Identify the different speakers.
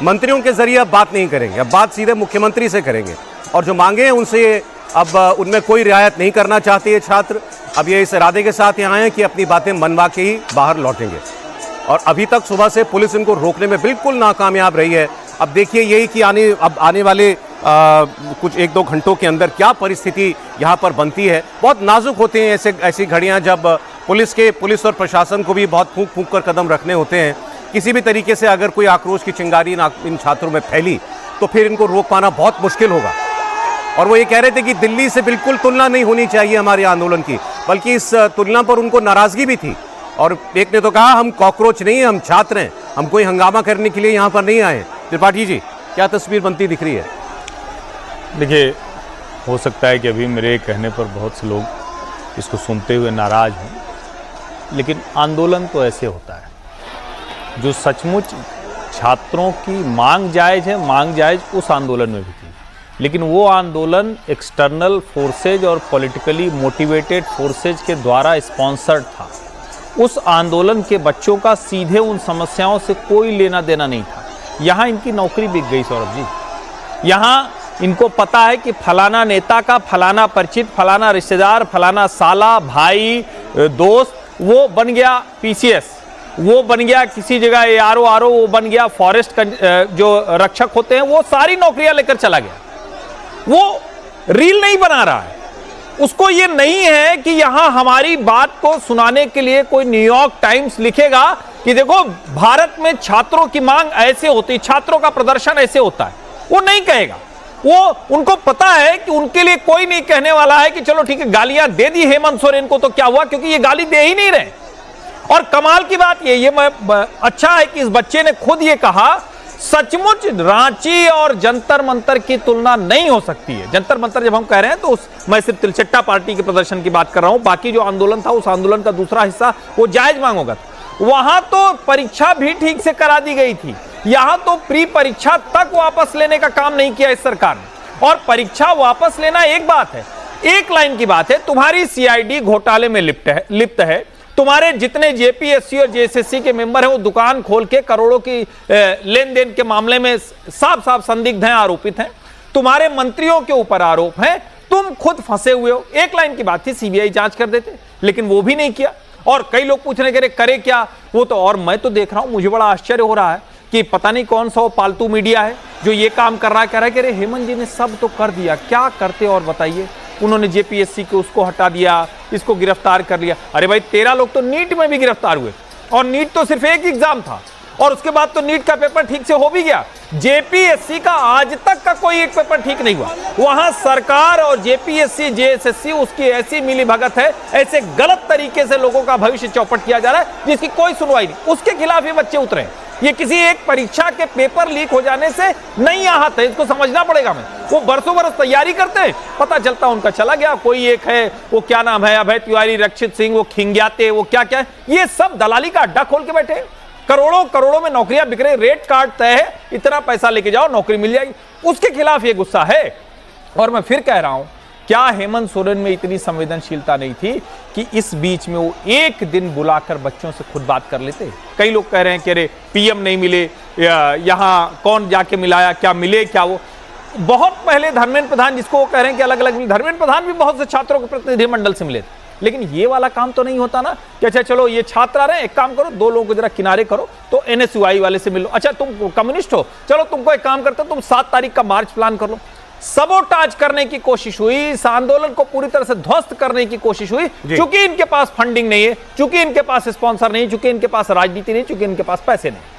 Speaker 1: मंत्रियों के जरिए अब बात नहीं करेंगे, अब बात सीधे मुख्यमंत्री से करेंगे। और जो मांगे हैं उनसे अब उनमें कोई रियायत नहीं करना चाहते ये छात्र। अब ये इस इरादे के साथ यहाँ हैं कि अपनी बातें मनवा के ही बाहर लौटेंगे। और अभी तक सुबह से पुलिस इनको रोकने में बिल्कुल नाकामयाब रही है। अब देखिए यही कि आने वाले कुछ 1-2 घंटों के अंदर क्या परिस्थिति यहाँ पर बनती है। बहुत नाजुक होते हैं ऐसी घड़ियाँ, जब पुलिस और प्रशासन को भी बहुत फूंक फूंक कर कदम रखने होते हैं। किसी भी तरीके से अगर कोई आक्रोश की चिंगारी इन छात्रों में फैली तो फिर इनको रोक पाना बहुत मुश्किल होगा। और वो ये कह रहे थे कि दिल्ली से बिल्कुल तुलना नहीं होनी चाहिए हमारे आंदोलन की, बल्कि इस तुलना पर उनको नाराजगी भी थी। और एक ने तो कहा हम कॉकरोच नहीं हैं, हम छात्र हैं, हम कोई हंगामा करने के लिए यहाँ पर नहीं आए। त्रिपाठी जी, क्या तस्वीर बनती दिख रही है?
Speaker 2: देखिए, हो सकता है कि अभी मेरे कहने पर बहुत से लोग इसको सुनते हुए नाराज हों, लेकिन आंदोलन तो ऐसे होता है। जो सचमुच छात्रों की मांग जायज़ है, मांग जायज़ उस आंदोलन में भी थी, लेकिन वो आंदोलन एक्सटर्नल फोर्सेज और पॉलिटिकली मोटिवेटेड फोर्सेज के द्वारा स्पॉन्सर्ड था। उस आंदोलन के बच्चों का सीधे उन समस्याओं से कोई लेना देना नहीं था। यहाँ इनकी नौकरी बिक गई सौरभ जी। यहाँ इनको पता है कि फलाना नेता का फलाना परिचित, फलाना रिश्तेदार, फलाना साला, भाई, दोस्त, वो बन गया पीसीएस, वो बन गया किसी जगह ARO, वो बन गया फॉरेस्ट का जो रक्षक होते हैं, वो सारी नौकरियां लेकर चला गया। वो रील नहीं बना रहा है। उसको ये नहीं है कि यहां हमारी बात को सुनाने के लिए कोई न्यूयॉर्क टाइम्स लिखेगा कि देखो भारत में छात्रों की मांग ऐसे होती, छात्रों का प्रदर्शन ऐसे होता है। वो नहीं कहेगा। वो उनको पता है कि उनके लिए कोई नहीं कहने वाला है कि चलो ठीक है, गालियां दे दी हेमंत सोरेन को तो क्या हुआ, क्योंकि ये गाली दे ही नहीं रहे। और कमाल की बात ये अच्छा है कि इस बच्चे ने खुद ये कहा, सचमुच रांची और जंतर मंतर की तुलना नहीं हो सकती है। जंतर मंतर जब हम कह रहे हैं तो मैं सिर्फ तिलचट्टा पार्टी के प्रदर्शन की बात कर रहा हूं। बाकी जो आंदोलन था, उस आंदोलन का दूसरा हिस्सा वो जायज मांगोगा। वहां तो परीक्षा भी ठीक से करा दी गई थी, यहां तो प्री परीक्षा तक वापस लेने का काम नहीं किया इस सरकार ने। और परीक्षा वापस लेना एक बात है, एक लाइन की बात है। तुम्हारी CID घोटाले में लिप्त है, तुम्हारे जितने JPSC और JSSC के मेंबर हैं वो दुकान खोल के करोड़ों की लेन देन के मामले में साफ साफ संदिग्ध हैं, आरोपित हैं। तुम्हारे मंत्रियों के ऊपर आरोप है, तुम खुद फंसे हुए हो। एक लाइन की बात थी CBI जांच कर देते, लेकिन वो भी नहीं किया। और कई लोग पूछ रहे करे क्या वो तो, और मैं तो देख रहा हूं, मुझे बड़ा आश्चर्य हो रहा है कि पता नहीं कौन सा वो पालतू मीडिया है जो ये काम कर रहा है। कह रहा है कि अरे हेमंत जी ने सब तो कर दिया, क्या करते और बताइए। उन्होंने JPSC को उसको हटा दिया, इसको गिरफ्तार कर लिया। अरे भाई 13 लोग तो नीट में भी गिरफ्तार हुए, और नीट तो सिर्फ एक एग्जाम था, और उसके बाद तो नीट का पेपर ठीक से हो भी गया। JPSC का आज तक का कोई एक पेपर ठीक नहीं हुआ। वहां सरकार और JPSC JSSC उसकी ऐसी मिलीभगत है, ऐसे गलत तरीके से लोगों का भविष्य चौपट किया जा रहा है जिसकी कोई सुनवाई नहीं। उसके खिलाफ ये बच्चे उतरे हैं। ये किसी एक परीक्षा के पेपर लीक हो जाने से नहीं आहत है, इसको समझना पड़ेगा। वो बरसों बरस तैयारी करते हैं, पता चलता उनका चला गया। कोई एक है, वो क्या नाम है, अभय तिवारी, रक्षित सिंह, वो खिंग्याते, वो क्या क्या है, ये सब दलाली का अड्डा खोल के बैठे। करोड़ों में नौकरियां बिक रही, रेट कार्ड तय है, इतना पैसा लेके जाओ नौकरी मिल जाएगी। उसके खिलाफ ये गुस्सा है। और मैं फिर कह रहा हूं, क्या हेमंत सोरेन में इतनी संवेदनशीलता नहीं थी कि इस बीच में वो एक दिन बुलाकर बच्चों से खुद बात कर लेते? कई लोग कह रहे हैं कि अरे PM नहीं मिले, यहाँ कौन जाके मिलाया, क्या मिले क्या वो। बहुत पहले धर्मेंद्र प्रधान, जिसको वो कह रहे हैं कि अलग अलग मिले, धर्मेंद्र प्रधान भी बहुत से छात्रों के प्रतिनिधिमंडल से मिले थे। लेकिन ये वाला काम तो नहीं होता ना कि अच्छा चलो ये छात्र आ रहे हैं, एक काम करो, 2 लोगों को जरा किनारे करो, तो NSUI वाले से मिलो। अच्छा तुम कम्युनिस्ट हो, चलो तुमको एक काम करते हो, तुम 7 तारीख का मार्च प्लान कर लो। सबोटाज करने की कोशिश हुई, इस आंदोलन को पूरी तरह से ध्वस्त करने की कोशिश हुई, क्योंकि इनके पास फंडिंग नहीं है, चूंकि इनके पास स्पॉन्सर नहीं, चूंकि इनके पास राजनीति नहीं, चूंकि इनके पास पैसे नहीं।